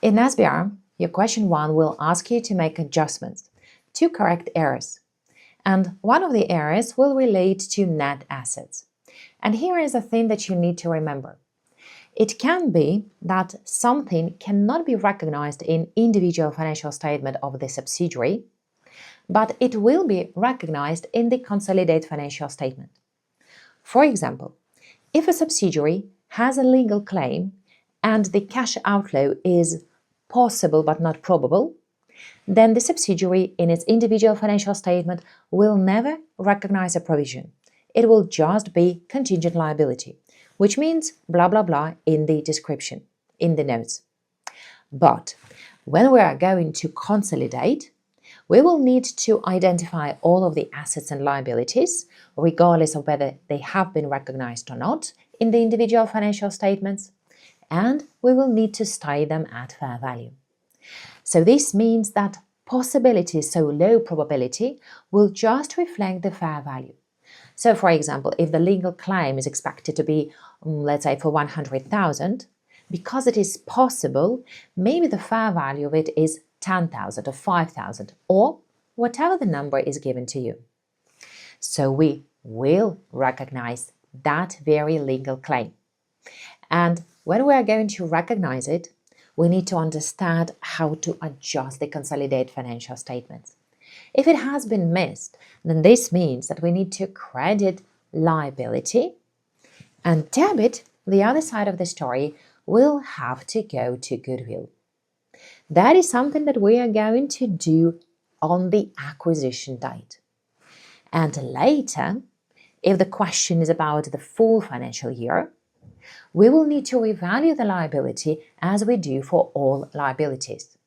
In SBR, your question 1 will ask you to make adjustments to correct errors. And one of the errors will relate to net assets. And here is a thing that you need to remember. It can be that something cannot be recognized in individual financial statement of the subsidiary, but it will be recognized in the consolidated financial statement. For example, if a subsidiary has a legal claim and the cash outflow is possible but not probable, then the subsidiary in its individual financial statement will never recognize a provision. It will just be contingent liability, which means blah blah blah in the description, in the notes. But when we are going to consolidate, we will need to identify all of the assets and liabilities, regardless of whether they have been recognized or not in the individual financial statements, and we will need to study them at fair value. So this means that possibility, so low probability, will just reflect the fair value. So for example, if the legal claim is expected to be, let's say, for 100,000, because it is possible, maybe the fair value of it is 10,000 or 5,000 or whatever the number is given to you. So we will recognize that very legal claim. And when we are going to recognize it, we need to understand how to adjust the consolidated financial statements. If it has been missed, then this means that we need to credit liability and debit, the other side of the story, will have to go to Goodwill. That is something that we are going to do on the acquisition date. And later, if the question is about the full financial year, we will need to revalue the liability as we do for all liabilities.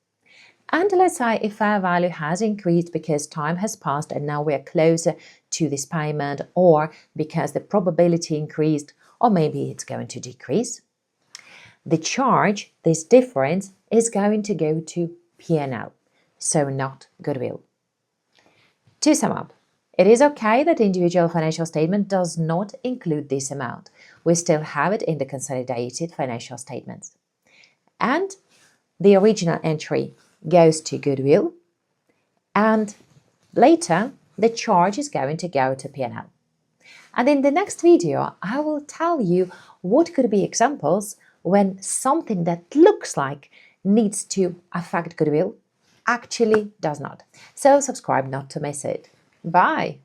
And let's say if fair value has increased because time has passed and now we are closer to this payment, or because the probability increased, or maybe it's going to decrease, the charge, this difference, is going to go to P&L, so not Goodwill. To sum up, it is okay that the individual financial statement does not include this amount. We still have it in the consolidated financial statements. And the original entry goes to Goodwill, and later the charge is going to go to P&L. And in the next video, I will tell you what could be examples when something that looks like needs to affect Goodwill actually does not. So subscribe not to miss it. Bye!